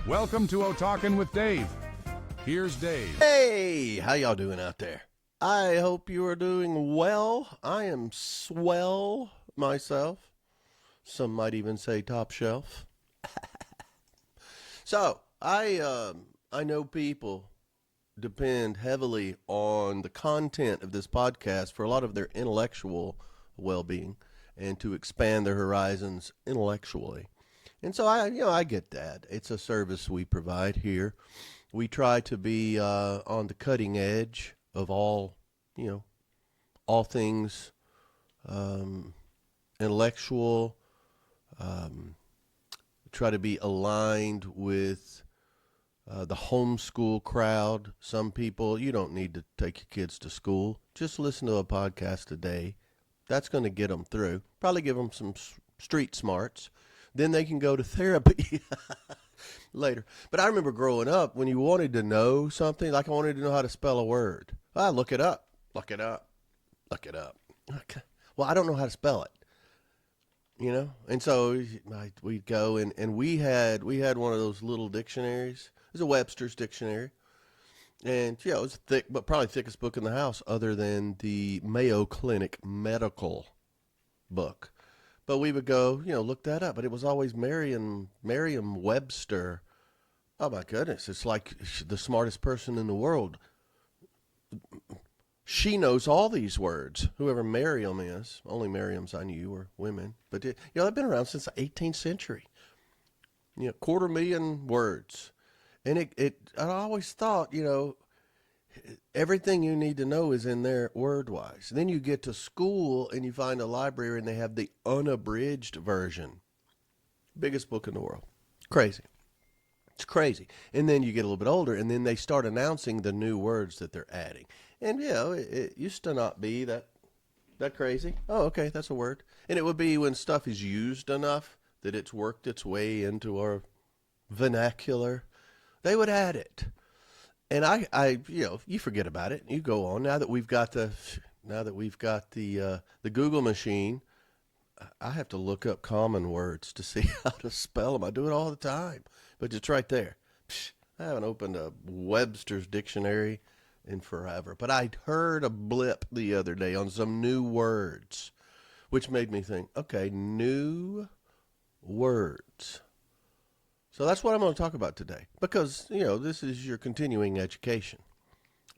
Welcome to O-Talkin' with Dave. Here's Dave. Hey, how y'all doing out there? I hope you are doing well. I am swell myself. Some might even say top shelf. So, I know people depend heavily on the content of this podcast for a lot of their intellectual well-being and to expand their horizons intellectually. And so I get that. It's a service we provide here. We try to be on the cutting edge of all things intellectual. Try to be aligned with the homeschool crowd. Some people, you don't need to take your kids to school. Just listen to a podcast a day. That's going to get them through. Probably give them some street smarts. Then they can go to therapy later. But I remember growing up, when you wanted to know something, like I wanted to know how to spell a word. Look it up. Okay. Well, I don't know how to spell it. And so we'd go and we had one of those little dictionaries. It was a Webster's dictionary. And it was thick, but probably thickest book in the house other than the Mayo Clinic medical book. But we would go, look that up. But it was always Merriam Webster. Oh, my goodness. It's like the smartest person in the world. She knows all these words, whoever Merriam is. Only Merriams I knew were women. But, they've been around since the 18th century. 250,000 words. And I always thought, everything you need to know is in there word-wise. Then you get to school and you find a library and they have the unabridged version. Biggest book in the world. Crazy. It's crazy. And then you get a little bit older and then they start announcing the new words that they're adding. And, it used to not be that crazy. Oh, okay, that's a word. And it would be when stuff is used enough that it's worked its way into our vernacular. They would add it. And I you forget about it. You go on. Now that we've got the Google machine, I have to look up common words to see how to spell them. I do it all the time, but it's right there. I haven't opened a Webster's dictionary in forever. But I heard a blip the other day on some new words, which made me think, okay, new words. So that's what I'm going to talk about today because, this is your continuing education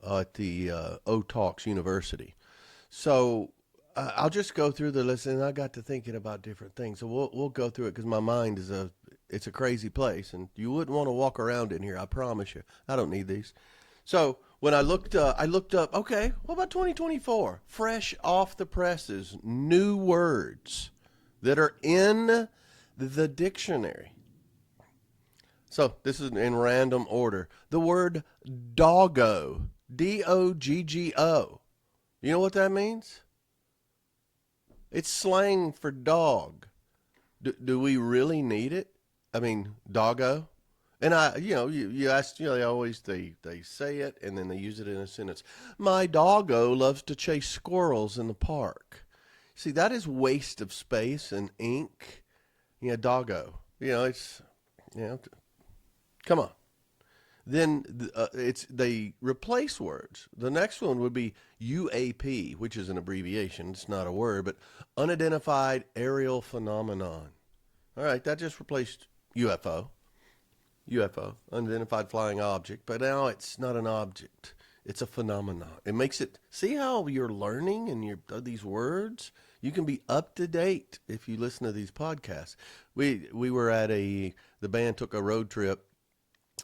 at the O-Talks University. So I'll just go through the list, and I got to thinking about different things. So we'll go through it because my mind it's a crazy place, and you wouldn't want to walk around in here, I promise you. I don't need these. So when I looked up, okay, what about 2024? Fresh off the presses, new words that are in the dictionary. So this is in random order. The word doggo, D-O-G-G-O. You know what that means? It's slang for dog. Do we really need it? I mean, doggo. And you ask, they say it and then they use it in a sentence. My doggo loves to chase squirrels in the park. See, that is waste of space and ink. Doggo. Come on. Then they replace words. The next one would be UAP, which is an abbreviation. It's not a word, but unidentified aerial phenomenon. All right, that just replaced UFO, unidentified flying object. But now it's not an object. It's a phenomenon. It makes it, see how you're learning and these words? You can be up to date if you listen to these podcasts. We were at the band took a road trip.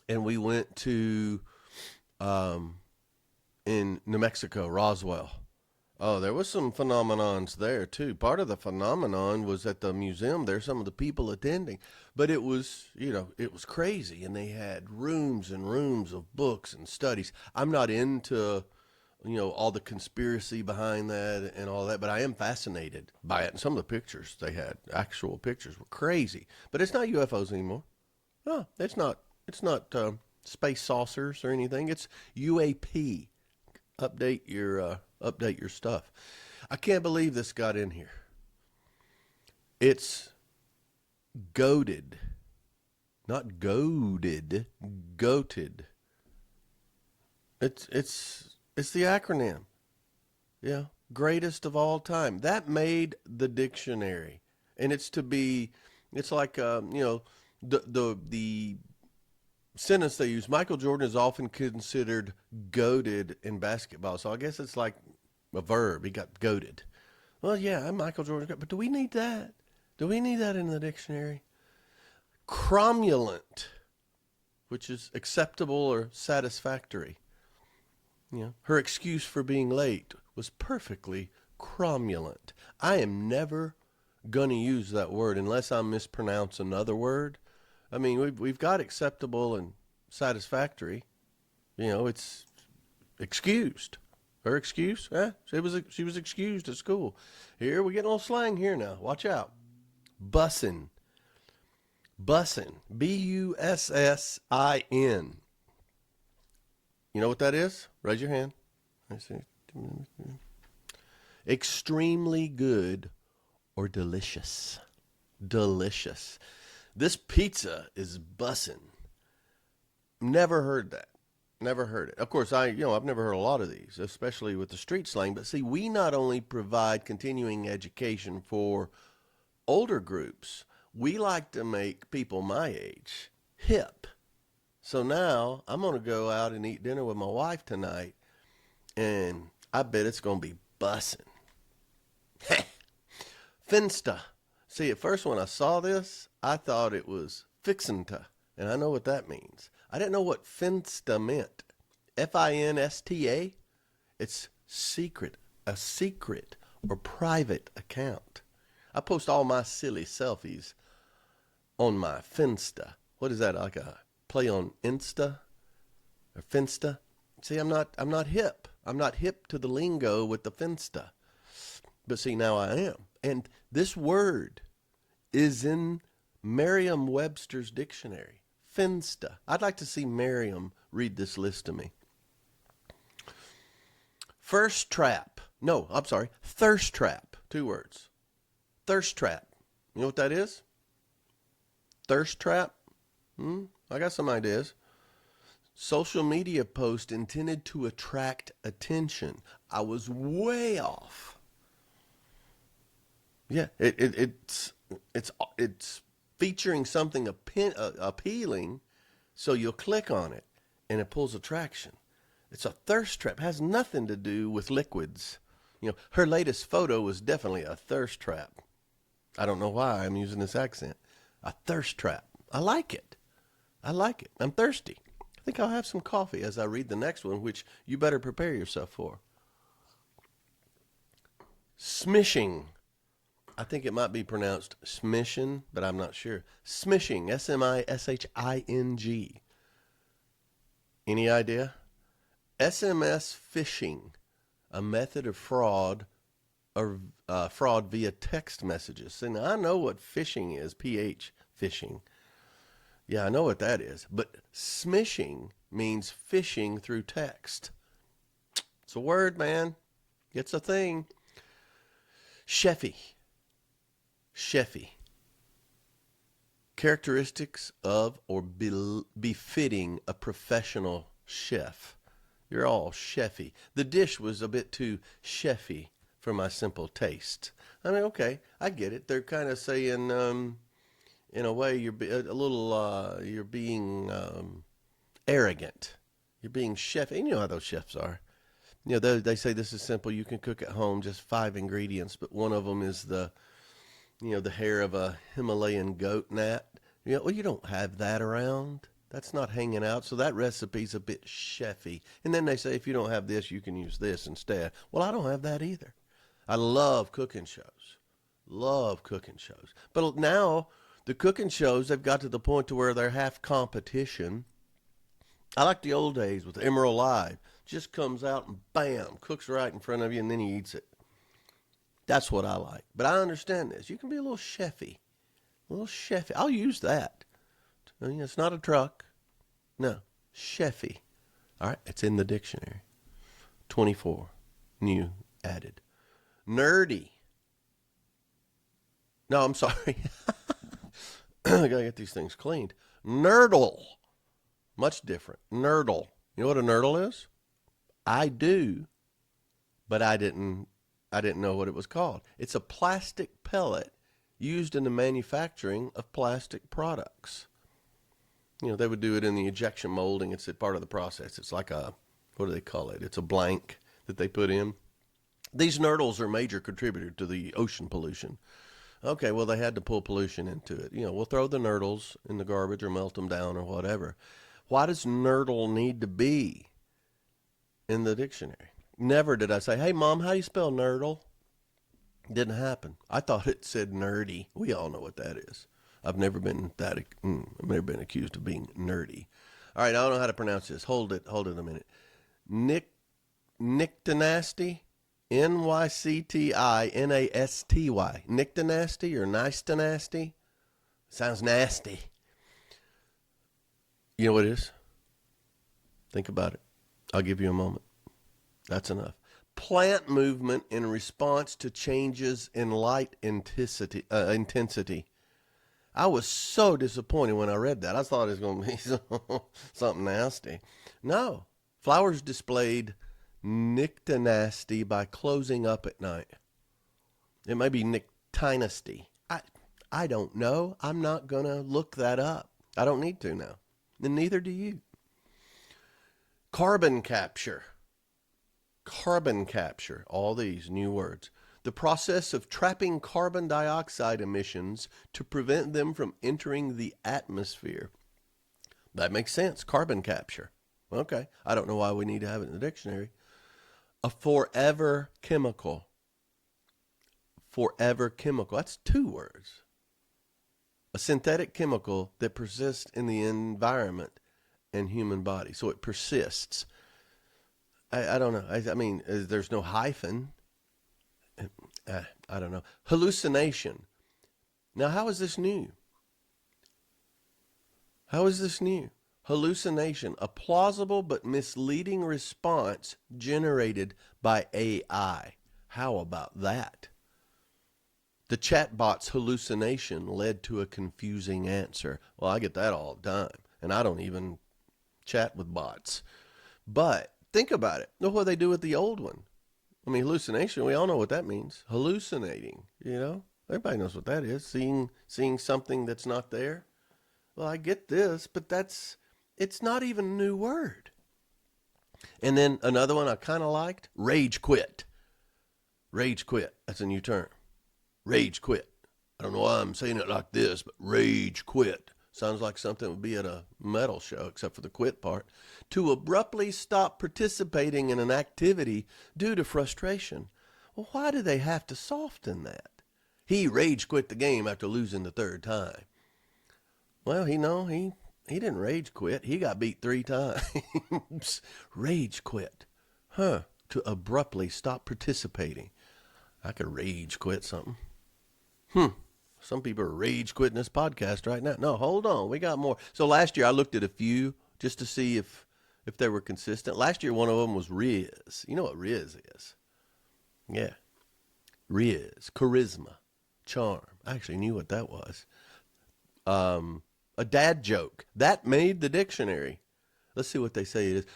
And we went to, in New Mexico, Roswell. Oh, there was some phenomenons there, too. Part of the phenomenon was at the museum. There's some of the people attending. But it was, it was crazy. And they had rooms and rooms of books and studies. I'm not into, all the conspiracy behind that and all that. But I am fascinated by it. And some of the pictures they had, actual pictures, were crazy. But it's not UFOs anymore. No, it's not. It's not space saucers or anything. It's UAP. Update your stuff. I can't believe this got in here. It's goated, Not goaded, goated. It's the acronym. Yeah, greatest of all time. That made the dictionary, and it's like the sentence they use. Michael Jordan is often considered goated in basketball, so I guess it's like a verb. He got goated. Well, yeah, I'm Michael Jordan, but do we need that? Do we need that in the dictionary? Cromulent, which is acceptable or satisfactory. Her excuse for being late was perfectly cromulent. I am never going to use that word unless I mispronounce another word. I mean, we've got acceptable and satisfactory. It's excused. Her excuse? She was excused at school. Here, we get a little slang here now. Watch out. Bussin'. Bussin'. B-U-S-S-I-N. You know what that is? Raise your hand. I see. Extremely good or delicious. Delicious. This pizza is bussin'. Never heard that. Never heard it. Of course, I've never heard a lot of these, especially with the street slang. But see, we not only provide continuing education for older groups, we like to make people my age hip. So now I'm going to go out and eat dinner with my wife tonight, and I bet it's going to be bussin'. Finsta. See, at first when I saw this, I thought it was fixin' to, and I know what that means. I didn't know what finsta meant. F-I-N-S-T-A? It's secret, a secret or private account. I post all my silly selfies on my Finsta. What is that, like a play on Insta or Finsta? See, I'm not hip. I'm not hip to the lingo with the Finsta. But see, now I am. And this word is in Merriam Webster's dictionary. Finsta. I'd like to see Merriam read this list to me. First trap. No, I'm sorry. Thirst trap. 2 words. Thirst trap. You know what that is? Thirst trap? I got some ideas. Social media post intended to attract attention. I was way off. Yeah, it's featuring something appealing, so you'll click on it, and it pulls attraction. It's a thirst trap. It has nothing to do with liquids. Her latest photo was definitely a thirst trap. I don't know why I'm using this accent. A thirst trap. I like it. I'm thirsty. I think I'll have some coffee as I read the next one, which you better prepare yourself for. Smishing. I think it might be pronounced smishin', but I'm not sure. Smishing. S-M-I-S-H-I-N-G. Any idea? SMS phishing. A method of fraud or fraud via text messages. And I know what phishing is. P-H. Phishing. Yeah, I know what that is. But smishing means phishing through text. It's a word, man. It's a thing. Chefy. Chefy. Characteristics of or befitting a professional chef. You're all chefy. The dish was a bit too chefy for my simple taste. I mean, okay, I get it. They're kind of saying, in a way, you're being arrogant. You're being chefy. You know how those chefs are. They say this is simple. You can cook at home, just 5 ingredients, but one of them is the hair of a Himalayan goat gnat. Well, you don't have that around. That's not hanging out. So that recipe's a bit chefy. And then they say, if you don't have this, you can use this instead. Well, I don't have that either. I love cooking shows. Love cooking shows. But now the cooking shows, they've got to the point to where they're half competition. I like the old days with Emerald Live. Just comes out and bam, cooks right in front of you, and then he eats it. That's what I like. But I understand this. You can be a little chefy. A little chefy. I'll use that. It's not a truck. No. Chefy. All right. It's in the dictionary. 24. New. Added. Nerdy. No, I'm sorry. I gotta get these things cleaned. Nurdle. Much different. Nurdle. You know what a nurdle is? I do, but I didn't know what it was called. It's a plastic pellet used in the manufacturing of plastic products. You know, they would do it in the injection molding. It's a part of the process. It's like a, what do they call it? It's a blank that they put in. These nurdles are a major contributor to the ocean pollution. Okay, well, they had to pull pollution into it. You know, we'll throw the nurdles in the garbage or melt them down or whatever. Why does nurdle need to be in the dictionary? Never did I say, hey, Mom, how do you spell nurdle? Didn't happen. I thought it said nerdy. We all know what that is. I've never been accused of being nerdy. All right, I don't know how to pronounce this. Hold it a minute. Nyctinasty, Nyctinasty. Nyctinasty or nice-to-nasty? Sounds nasty. You know what it is? Think about it. I'll give you a moment. That's enough. Plant movement in response to changes in light intensity. I was so disappointed when I read that. I thought it was going to be something nasty. No. Flowers displayed nyctinasty by closing up at night. It may be nyctinasty. I don't know. I'm not going to look that up. I don't need to now. And neither do you. Carbon capture. Carbon capture. All these new words. The process of trapping carbon dioxide emissions to prevent them from entering the atmosphere. That makes sense. Carbon capture. Okay. I don't know why we need to have it in the dictionary. A forever chemical. Forever chemical. That's two words. A synthetic chemical that persists in the environment and human body. So it persists. I don't know. I mean, there's no hyphen. I don't know. Hallucination. Now, how is this new? How is this new? Hallucination, a plausible but misleading response generated by AI. How about that? The chatbot's hallucination led to a confusing answer. Well, I get that all the time, and I don't even chat with bots. But think about it. Look what they do with the old one. I mean, hallucination, we all know what that means. Hallucinating, you know? Everybody knows what that is. Seeing something that's not there. Well, I get this, but it's not even a new word. And then another one I kind of liked, rage quit. Rage quit, that's a new term. Rage quit. I don't know why I'm saying it like this, but rage quit. Sounds like something would be at a metal show, except for the quit part. To abruptly stop participating in an activity due to frustration. Well, why do they have to soften that? He rage quit the game after losing the third time. Well, he didn't rage quit. He got beat 3 times. Rage quit. To abruptly stop participating. I could rage quit something. Some people are rage quitting this podcast right now. No, hold on. We got more. So last year I looked at a few just to see if they were consistent. Last year one of them was Riz. You know what Riz is? Yeah. Riz. Charisma. Charm. I actually knew what that was. A dad joke. That made the dictionary. Let's see what they say it is.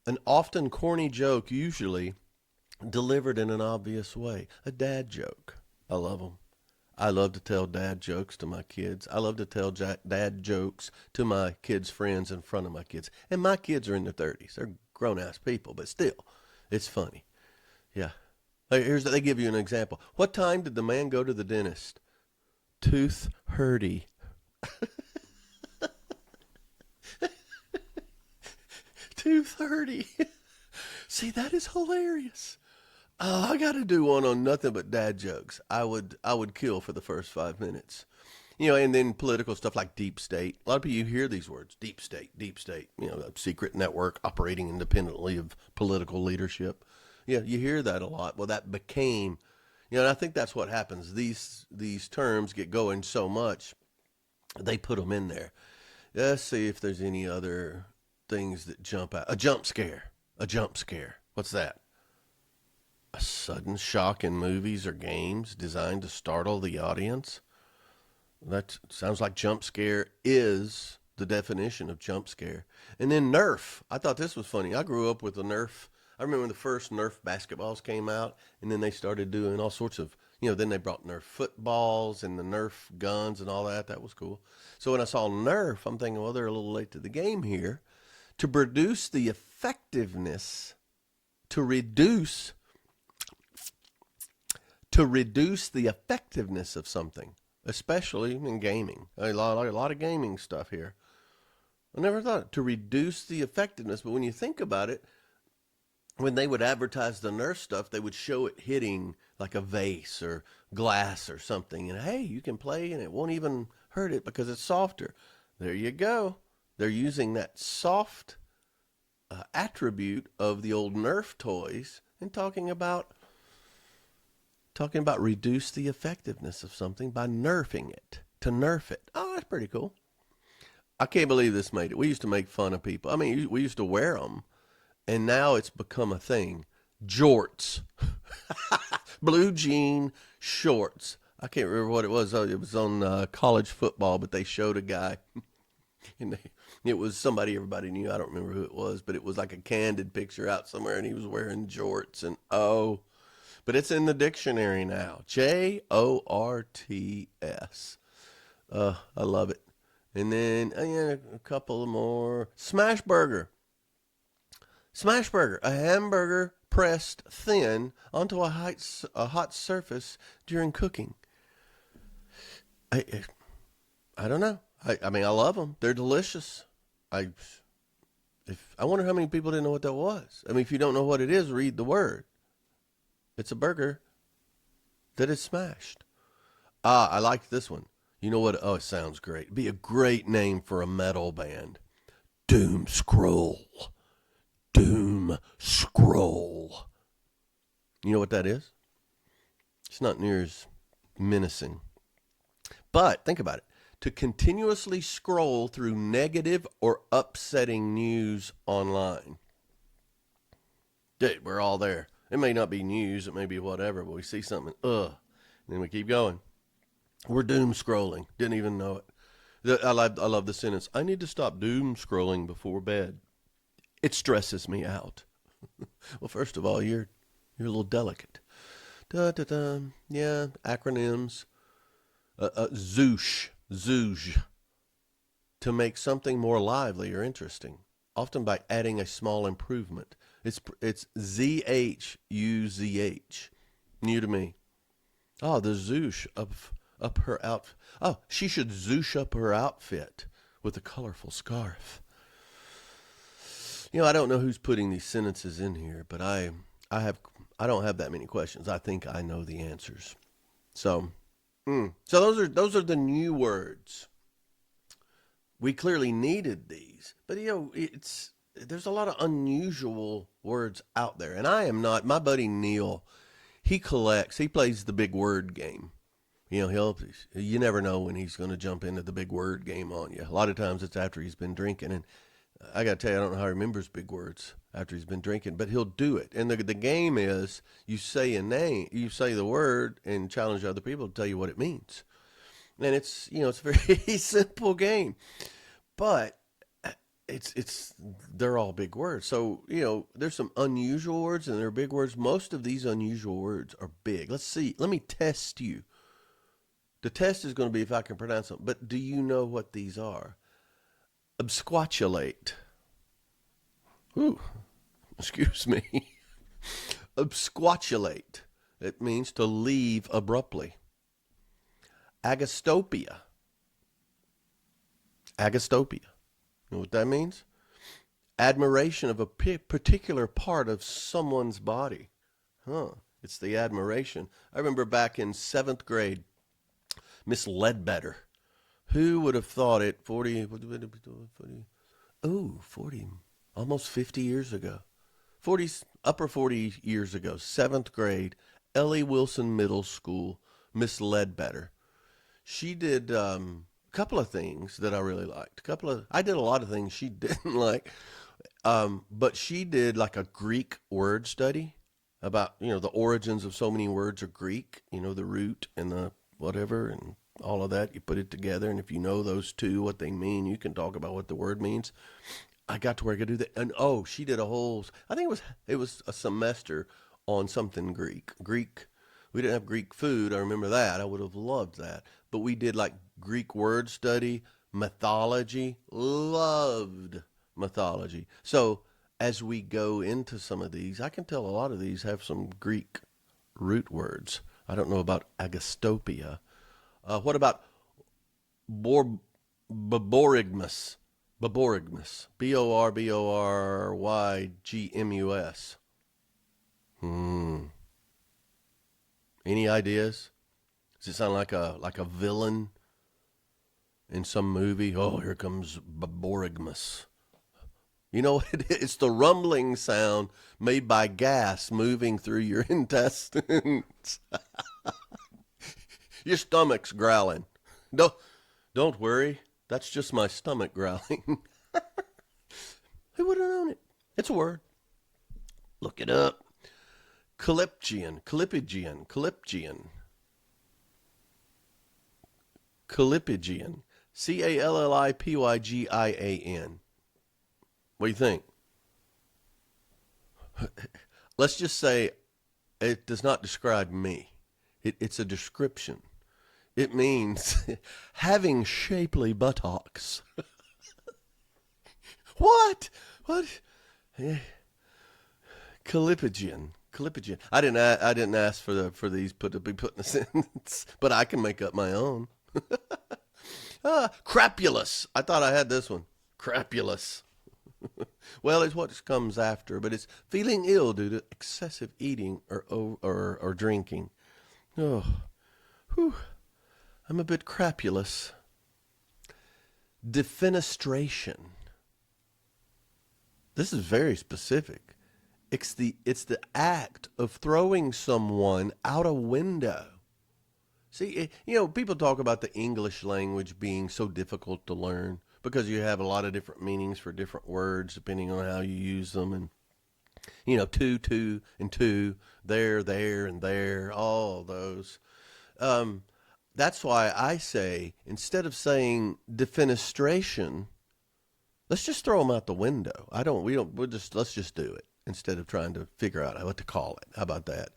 An often corny joke, usually delivered in an obvious way. A dad joke. I love them. I love to tell dad jokes to my kids. I love to tell dad jokes to my kids' friends in front of my kids. And my kids are in their 30s. They're grown-ass people, but still, it's funny. Yeah. They give you an example. What time did the man go to the dentist? Tooth hurty. Tooth hurty. See, that is hilarious. I got to do one on nothing but dad jokes. I would kill for the first 5 minutes. You know, and then political stuff like deep state. A lot of people, you hear these words, deep state, you know, a secret network operating independently of political leadership. Yeah, you hear that a lot. Well, that became, you know, and I think that's what happens. These terms get going so much, they put them in there. Let's see if there's any other things that jump out. A jump scare. What's that? A sudden shock in movies or games designed to startle the audience. That sounds like jump scare is the definition of jump scare. And then Nerf. I thought this was funny. I grew up with the Nerf. I remember when the first Nerf basketballs came out, and then they started doing all sorts of, then they brought Nerf footballs and the Nerf guns and all that. That was cool. So when I saw Nerf, I'm thinking, well, they're a little late to the game here. To reduce the effectiveness, to reduce the effectiveness of something, especially in gaming. A lot of gaming stuff here. I never thought to reduce the effectiveness, but when you think about it, when they would advertise the Nerf stuff, they would show it hitting like a vase or glass or something. And hey, you can play and it won't even hurt it because it's softer. There you go. They're using that soft attribute of the old Nerf toys and talking about reduce the effectiveness of something by nerfing it, to nerf it. Oh, that's pretty cool. I can't believe this made it. We used to make fun of people. I mean, we used to wear them, and now it's become a thing. Jorts. Blue jean shorts. I can't remember what it was. It was on college football, but they showed a guy, and it was somebody everybody knew. I don't remember who it was, but it was like a candid picture out somewhere, and he was wearing jorts, and but it's in the dictionary now. Jorts. I love it. And then a couple more. Smash burger. Smash burger, a hamburger pressed thin onto a hot surface during cooking. I don't know. I mean, I love them. They're delicious. I wonder how many people didn't know what that was. I mean, if you don't know what it is, read the word. It's a burger that is smashed. I like this one. You know what? Oh, it sounds great. It'd be a great name for a metal band. Doom Scroll. Doom Scroll. You know what that is? It's not near as menacing. But think about it. To continuously scroll through negative or upsetting news online. Dude, we're all there. It may not be news, it may be whatever, but we see something, and then we keep going. We're doom scrolling. Didn't even know it. I love the sentence. I need to stop doom scrolling before bed. It stresses me out. Well, first of all, you're a little delicate. Yeah, acronyms. Zoosh. To make something more lively or interesting, often by adding a small improvement. It's ZHUZH. New to me. Oh, the zoosh up her outfit. Oh, she should zoosh up her outfit with a colorful scarf. I don't know who's putting these sentences in here, but I don't have that many questions. I think I know the answers. So those are the new words. We clearly needed these, but there's a lot of unusual words out there, and I am not. My buddy Neil, he plays the big word game. You never know when he's going to jump into the big word game on you. A lot of times it's after he's been drinking, and I got to tell you, I don't know how he remembers big words after he's been drinking, but he'll do it. And the game is you say a name, you say the word, and challenge other people to tell you what it means. And it's a very simple game, but they're all big words. So, there's some unusual words and there are big words. Most of these unusual words are big. Let's see. Let me test you. The test is going to be if I can pronounce them. But do you know what these are? Absquatulate. Ooh, excuse me. Absquatulate. It means to leave abruptly. Agastopia. Agastopia. You know what that means? Admiration of a particular part of someone's body. It's the admiration. I remember back in 7th grade, Miss Ledbetter. Who would have thought it 40, almost 50 years ago. Upper 40 years ago, 7th grade, Ellie Wilson Middle School, Miss Ledbetter. She did a couple of things that I really liked. I did a lot of things she didn't like, but she did like a Greek word study about, the origins of so many words are Greek, the root and the whatever, and all of that. You put it together, and if you know those two, what they mean, you can talk about what the word means. I got to where I could do that. And oh, she did a whole, I think it was a semester on something Greek. We didn't have Greek food. I remember that. I would have loved that. But we did like Greek word study, mythology, loved mythology. So as we go into some of these, I can tell a lot of these have some Greek root words. I don't know about agastopia. What about borborygmus? Borborygmus. Borborygmus. Any ideas? Does it sound like a villain in some movie? Oh, here comes Borborygmus. You know, it's the rumbling sound made by gas moving through your intestines. Your stomach's growling. Don't worry. That's just my stomach growling. Who would have known it? It's a word. Look it up. Callipygian. Callipygian. Callipygian. What do you think? Let's just say it does not describe me. It's a description. It means having shapely buttocks. What? Callipygian. I didn't ask for these to be put in a sentence, but I can make up my own. Crapulous. I thought I had this one. Crapulous. Well, it's what comes after, but it's feeling ill due to excessive eating or drinking. Oh, whew. I'm a bit crapulous. Defenestration. This is very specific. It's the act of throwing someone out a window. See, people talk about the English language being so difficult to learn because you have a lot of different meanings for different words depending on how you use them. And, to, and to, there, and there, all those. That's why I say, instead of saying defenestration, let's just throw them out the window. Let's just do it instead of trying to figure out what to call it. How about that?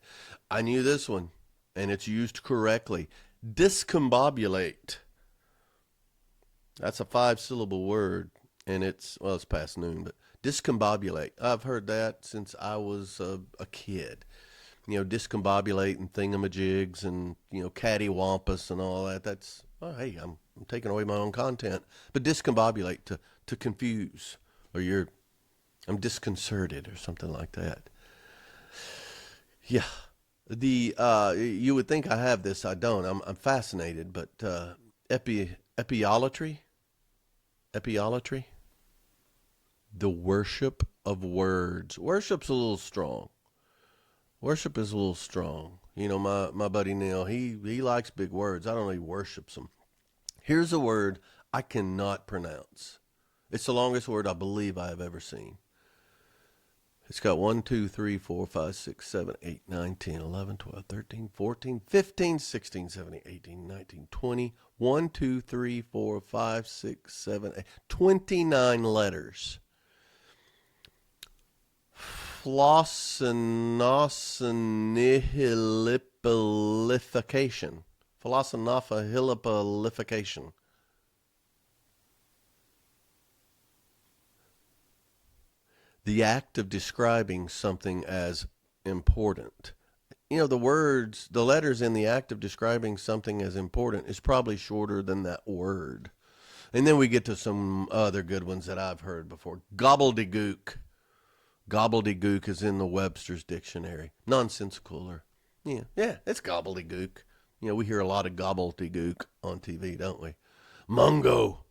I knew this one, and it's used correctly. Discombobulate. That's a 5-syllable word, and it's past noon, but discombobulate. I've heard that since I was a kid. Discombobulate and thingamajigs and, cattywampus and all that. That's, hey, I'm taking away my own content. But discombobulate, to confuse, or I'm disconcerted or something like that. Yeah. You would think I have this. I don't. I'm fascinated, but epiolatry? The worship of words. Worship's a little strong. Worship is a little strong. My buddy Neil, he likes big words. I don't know, he worships them. Here's a word I cannot pronounce. It's the longest word I believe I have ever seen. It's got 1, 2, 3, 4, 5, 6, 7, 8, 9, 10, 11, 12, 13, 14, 15, 16, 17, 18, 19, 20. 1, 2, 3, 4, 5, 6, 7, 8. 29 letters. FLOCCINAUCINIHILIPILIFICATION. FLOCCINAUCINIHILIPILIFICATIon. The act of describing something as important. The letters in the act of describing something as important is probably shorter than that word. And then we get to some other good ones that I've heard before. Gobbledygook. Gobbledygook is in the Webster's dictionary. Nonsensical or, it's gobbledygook. We hear a lot of gobbledygook on TV, don't we? Mungo.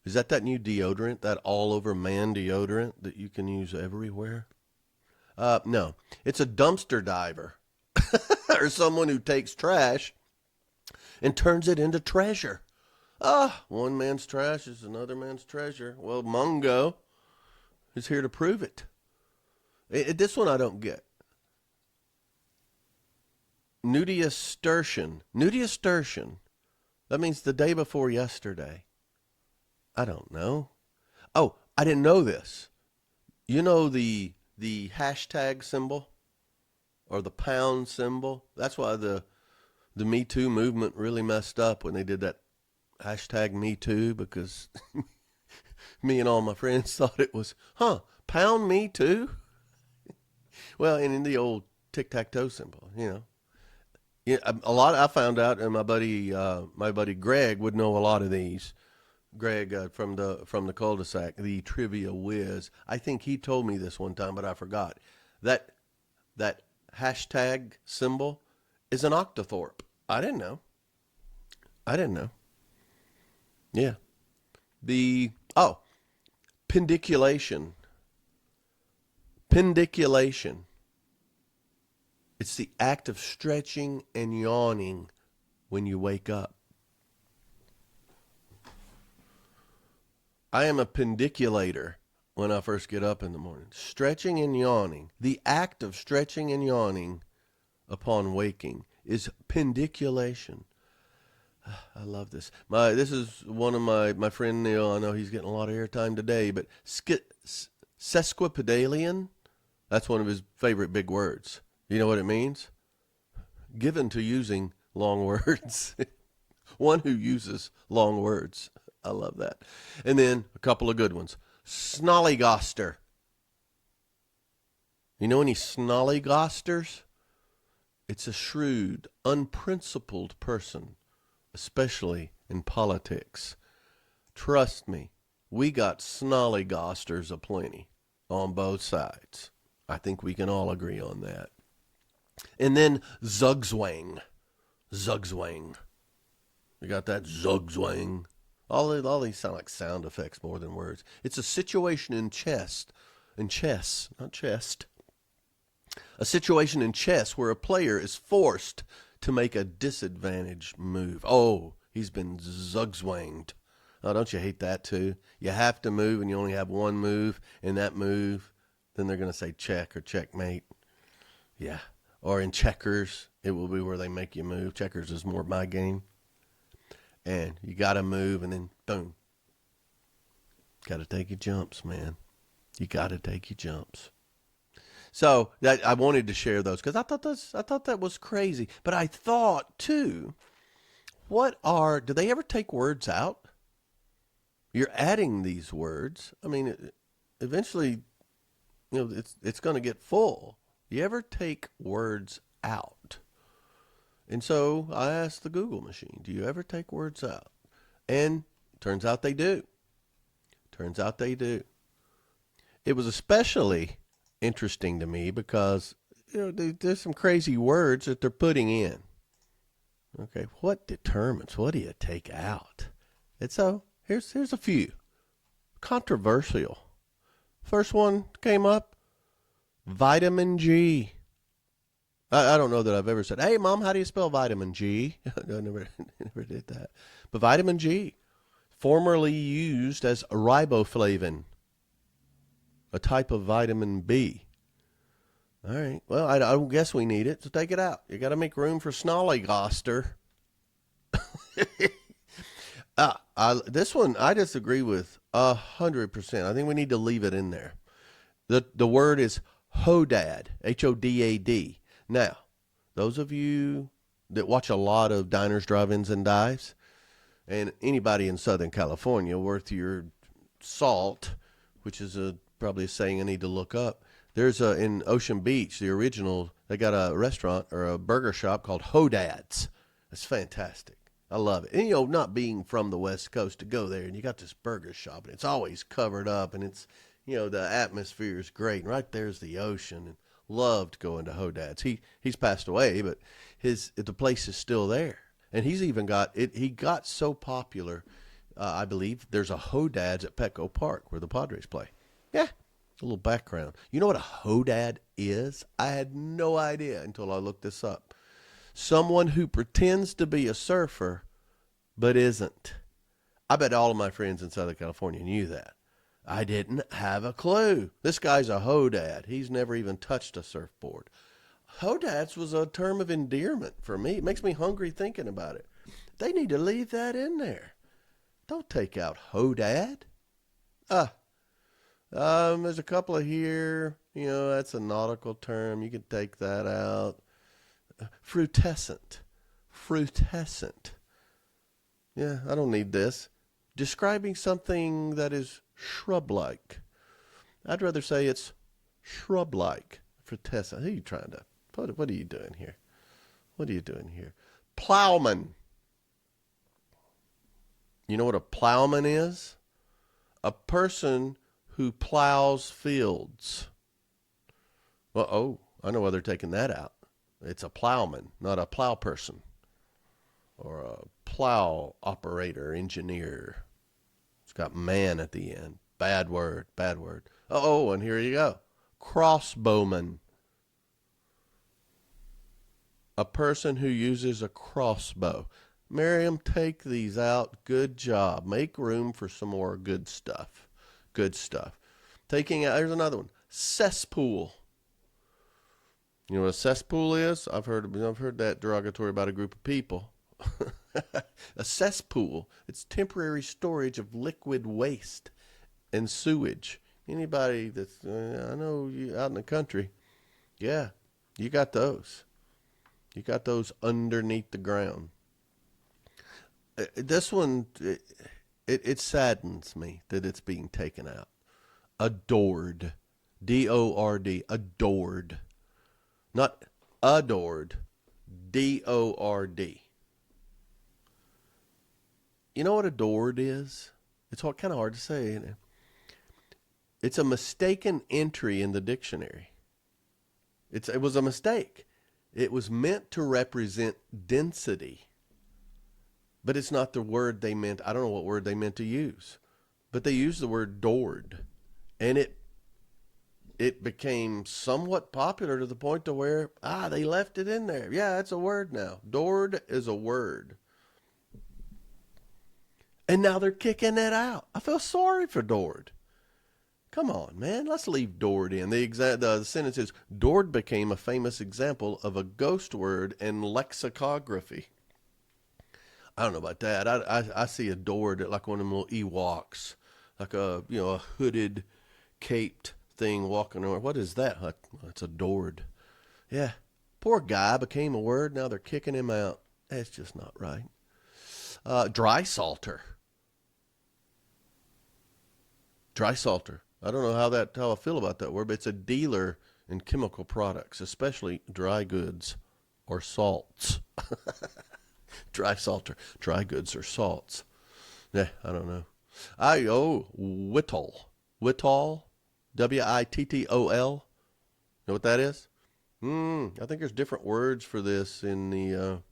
Is that new deodorant, that all-over man deodorant that you can use everywhere? No, it's a dumpster diver or someone who takes trash and turns it into treasure. One man's trash is another man's treasure. Well, Mungo is here to prove it. This one I don't get. Nudistortion. Nudistortion. That means the day before yesterday. I don't know. Oh, I didn't know this. You know the hashtag symbol or the pound symbol? That's why the Me Too movement really messed up when they did that hashtag Me Too, because me and all my friends thought it was, pound me too? Well, and in the old tic-tac-toe symbol, you know. Yeah, a lot I found out, and my buddy Greg would know a lot of these. Greg from the cul-de-sac, the trivia whiz. I think he told me this one time, but I forgot. That hashtag symbol is an octothorpe. I didn't know. Yeah. Pendiculation. Pendiculation. It's the act of stretching and yawning when you wake up. I am a pendiculator when I first get up in the morning. Stretching and yawning. The act of stretching and yawning upon waking is pendiculation. I love this. This is one of my friend Neil. I know he's getting a lot of airtime today, but sesquipedalian, that's one of his favorite big words. You know what it means? Given to using long words. One who uses long words. I love that. And then a couple of good ones. Snollygoster. You know any snollygosters? It's a shrewd, unprincipled person, especially in politics. Trust me, we got snollygosters aplenty on both sides. I think we can all agree on that. And then zugzwang. Zugzwang. You got that zugzwang. All these sound like sound effects more than words. It's a situation in chess, not chest. A situation in chess where a player is forced to make a disadvantaged move. Oh, he's been zugzwanged. Oh, don't you hate that too? You have to move and you only have one move, and that move, then they're going to say check or checkmate. Yeah. Or in checkers, it will be where they make you move. Checkers is more my game. And you got to move, and then boom. Got to take your jumps, man. You got to take your jumps. So that I wanted to share those because I thought that was crazy. But I thought too, do they ever take words out? You're adding these words. I mean, eventually, it's going to get full. You ever take words out? And so I asked the Google machine, do you ever take words out? And turns out they do. It was especially interesting to me because there's some crazy words that they're putting in. Okay, what determines what do you take out? And so here's a few. Controversial. First one came up, vitamin G. I don't know that I've ever said, hey, Mom, how do you spell vitamin G? I never did that. But vitamin G, formerly used as riboflavin, a type of vitamin B. All right. Well, I guess we need it, so take it out. You got to make room for snollygoster. This one I disagree with 100%. I think we need to leave it in there. The word is hodad, Hodad. Now, those of you that watch a lot of diners, drive-ins, and dives, and anybody in Southern California worth your salt, which is probably a saying I need to look up. There's in Ocean Beach, the original, they got a restaurant or a burger shop called Hodad's. It's fantastic. I love it. And, not being from the West Coast, to go there and you got this burger shop and it's always covered up and it's, the atmosphere is great. And right there's the ocean. And loved going to Hodad's. He's passed away, but the place is still there. And he's even got it. He got so popular, I believe there's a Hodad's at Petco Park where the Padres play. Yeah, a little background. You know what a Hodad is? I had no idea until I looked this up. Someone who pretends to be a surfer, but isn't. I bet all of my friends in Southern California knew that. I didn't have a clue. This guy's a hodad. He's never even touched a surfboard. Hodads was a term of endearment for me. It makes me hungry thinking about it. They need to leave that in there. Don't take out Hodad. There's a couple of here. You know, that's a nautical term. You can take that out. Frutescent. Frutescent. Yeah, I don't need this. Describing something that is shrub-like. I'd rather say it's shrub-like. Frutescent. Who are you trying to... What are you doing here? What are you doing here? Plowman. You know what a plowman is? A person who plows fields. Well, oh, I know why they're taking that out. It's a plowman, not a plow person. Or a plow operator, engineer. It's got man at the end. Bad word, bad word. Oh, and here you go. Crossbowman. A person who uses a crossbow. Merriam, take these out. Good job. Make room for some more good stuff. Good stuff. Taking out, here's another one. Cesspool. You know what a cesspool is? I've heard that derogatory about a group of people. A cesspool. It's temporary storage of liquid waste and sewage. Anybody that's, I know you out in the country, yeah, you got those. You got those underneath the ground. This one, it saddens me that it's being taken out. Adored. D-O-R-D. Adored. Not adored. D-O-R-D. You know what adored is? It's kind of hard to say, isn't it? It's a mistaken entry in the dictionary. It was a mistake. It was meant to represent density. But it's not the word they meant. I don't know what word they meant to use. But they used the word doored. And it became somewhat popular to the point to where, they left it in there. Yeah, it's a word now. Doored is a word. And now they're kicking it out. I feel sorry for doored. Come on, man. Let's leave doored in. The sentence is, doored became a famous example of a ghost word in lexicography. I don't know about that. I see adored like one of them little Ewoks, like a hooded, caped thing walking around. What is that? It's adored. Yeah, poor guy became a word. Now they're kicking him out. That's just not right. Dry salter. Dry salter. I don't know how I feel about that word, but it's a dealer in chemical products, especially dry goods or salts. Dry salter, dry goods or salts. Yeah, I don't know. Whittle. Whittle, W-I-T-T-O-L. Know what that is? I think there's different words for this in the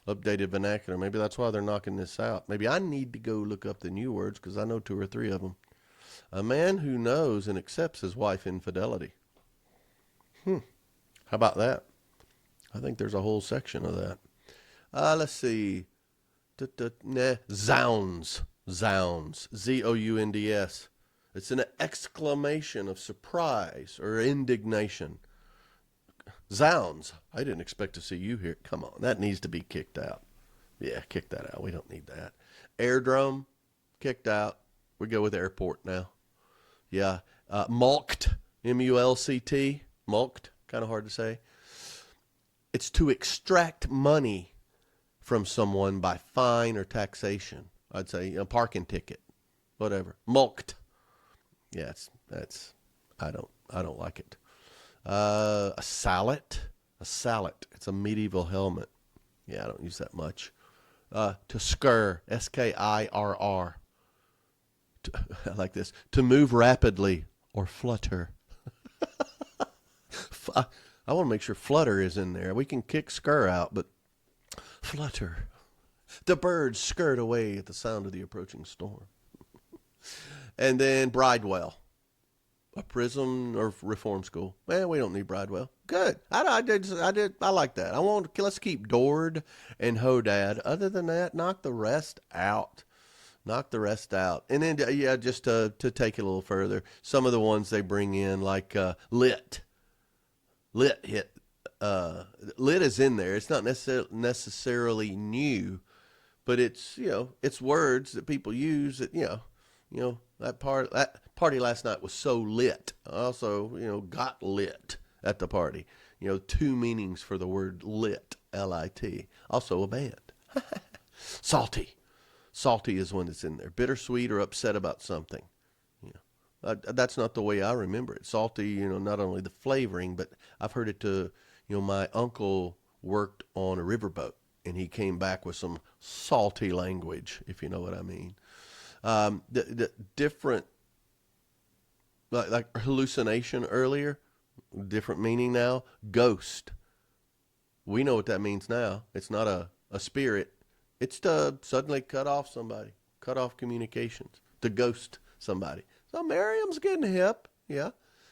updated vernacular. Maybe that's why they're knocking this out. Maybe I need to go look up the new words because I know 2 or 3 of them. A man who knows and accepts his wife infidelity. How about that? I think there's a whole section of that. Let's see. Zounds. Zounds. Z-O-U-N-D-S. It's an exclamation of surprise or indignation. Zounds. I didn't expect to see you here. Come on. That needs to be kicked out. Yeah, kick that out. We don't need that. Airdrome. Kicked out. We go with airport now. Yeah. Mulct. M-U-L-C-T. Mulct. Kind of hard to say. It's to extract money from someone by fine or taxation. I'd say a parking ticket, whatever. Mulct. Yeah, I don't like it. A sallet. A sallet. It's a medieval helmet. Yeah, I don't use that much. To skir. S-K-I-R-R. I like this. To move rapidly or flutter. I want to make sure flutter is in there. We can kick skir out, but flutter. The birds skirt away at the sound of the approaching storm. And then Bridewell. A prison or reform school. Man, we don't need Bridewell. Good. I like that. Let's keep Dord and Hodad. Other than that, knock the rest out. Knock the rest out. And then, just to take it a little further, some of the ones they bring in, like lit. Lit hit lit is in there. It's not necessarily new, but it's, it's words that people use that, that party last night was so lit. Also, got lit at the party. Two meanings for the word lit, L-I-T. Also a band. Salty. Salty is when it's in there. Bittersweet or upset about something. That's not the way I remember it. Salty, not only the flavoring, but I've heard it to, my uncle worked on a riverboat, and he came back with some salty language, if you know what I mean. The different, like hallucination earlier, different meaning now. Ghost. We know what that means now. It's not a spirit. It's to suddenly cut off somebody, cut off communications, to ghost somebody. So Merriam's getting hip. Yeah.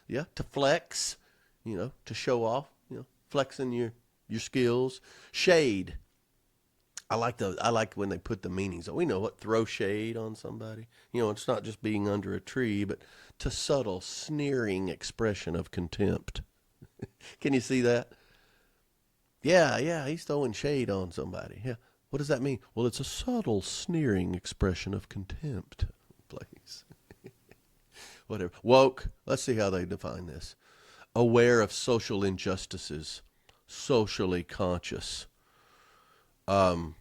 To flex, to show off, flexing your skills. Shade. I like when they put the meanings. We know what, throw shade on somebody. It's not just being under a tree, but to subtle, sneering expression of contempt. Can you see that? Yeah, he's throwing shade on somebody. Yeah. What does that mean? Well, it's a subtle, sneering expression of contempt. Please. Whatever. Woke. Let's see how they define this. Aware of social injustices. Socially conscious. I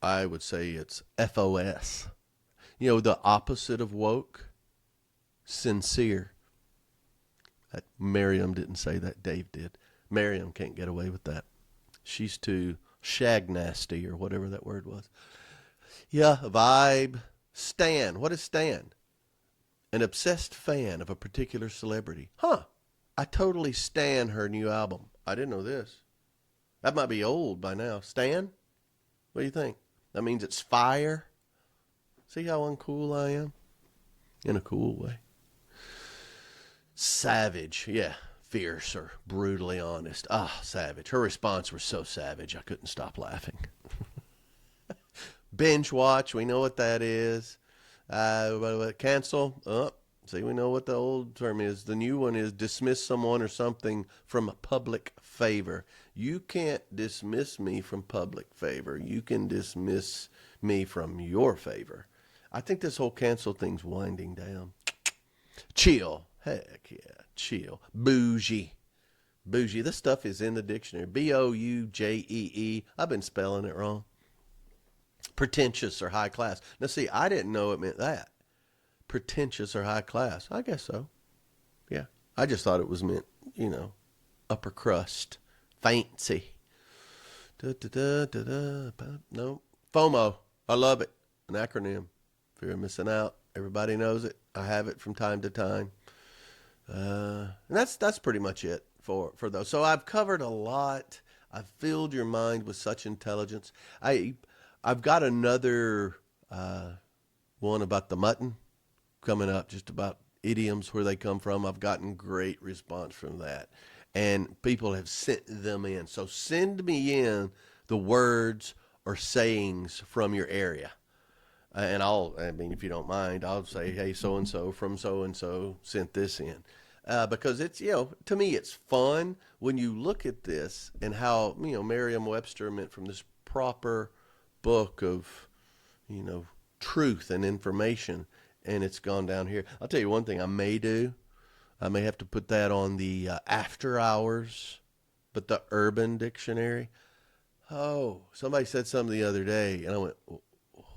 would say it's FOS. The opposite of woke. Sincere. Merriam didn't say that. Dave did. Merriam can't get away with that. She's too shag nasty, or whatever that word was. Yeah, vibe. Stan. What is Stan? An obsessed fan of a particular celebrity. Huh. I totally stan her new album. I didn't know this. That might be old by now. Stan? What do you think? That means it's fire? See how uncool I am? In a cool way. Savage. Yeah. Fierce or brutally honest. Savage. Her response was so savage I couldn't stop laughing. Binge watch. We know what that is. Cancel. See, we know what the old term is. The new one is dismiss someone or something from public favor. You can't dismiss me from public favor. You can dismiss me from your favor. I think this whole cancel thing's winding down. Chill. Heck yeah. Chill. Bougie. Bougie. This stuff is in the dictionary. B-O-U-J-E-E. I've been spelling it wrong. Pretentious or high class. Now see, I didn't know it meant that. Pretentious or high class. I guess so. Yeah. I just thought it was meant, upper crust. Fancy. No. FOMO. I love it. An acronym. If you're missing out, everybody knows it. I have it from time to time. And that's pretty much it for those. So I've covered a lot. I've filled your mind with such intelligence. I've got another one about the mutton coming up, just about idioms, where they come from. I've gotten great response from that. And people have sent them in. So send me in the words or sayings from your area. And if you don't mind, I'll say, hey, so-and-so from so-and-so sent this in. Because it's, to me, it's fun when you look at this and how, Merriam Webster meant from this proper book of, truth and information, and it's gone down here. I'll tell you one thing I may do. I may have to put that on the after hours, but the Urban Dictionary. Oh, somebody said something the other day, and I went,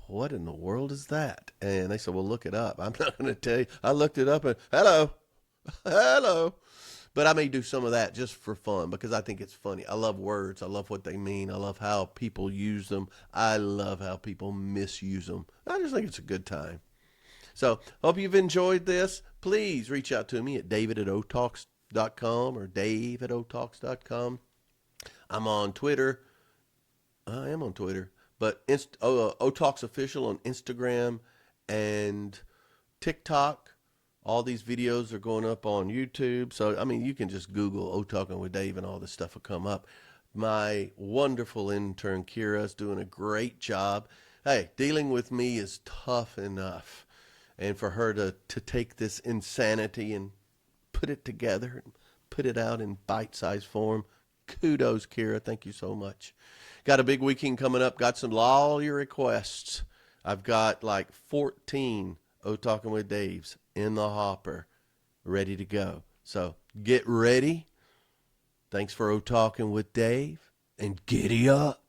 what in the world is that? And they said, well, look it up. I'm not going to tell you. I looked it up and, hello. But I may do some of that just for fun because I think it's funny. I love words. I love what they mean. I love how people use them. I love how people misuse them. I just think it's a good time. So hope you've enjoyed this. Please reach out to me at david@otalks.com or dave@otalks.com. I'm on Twitter. I am on Twitter. But Otalks Official on Instagram and TikTok. All these videos are going up on YouTube. So, you can just Google O-Talking with Dave and all this stuff will come up. My wonderful intern, Kira, is doing a great job. Hey, dealing with me is tough enough. And for her to take this insanity and put it together and put it out in bite-sized form, Kudos, Kira. Thank you so much. Got a big weekend coming up. Got all your requests. I've got like 14 Talking with Daves in the hopper, ready to go. So get ready. Thanks for Talking with Dave, and giddy up.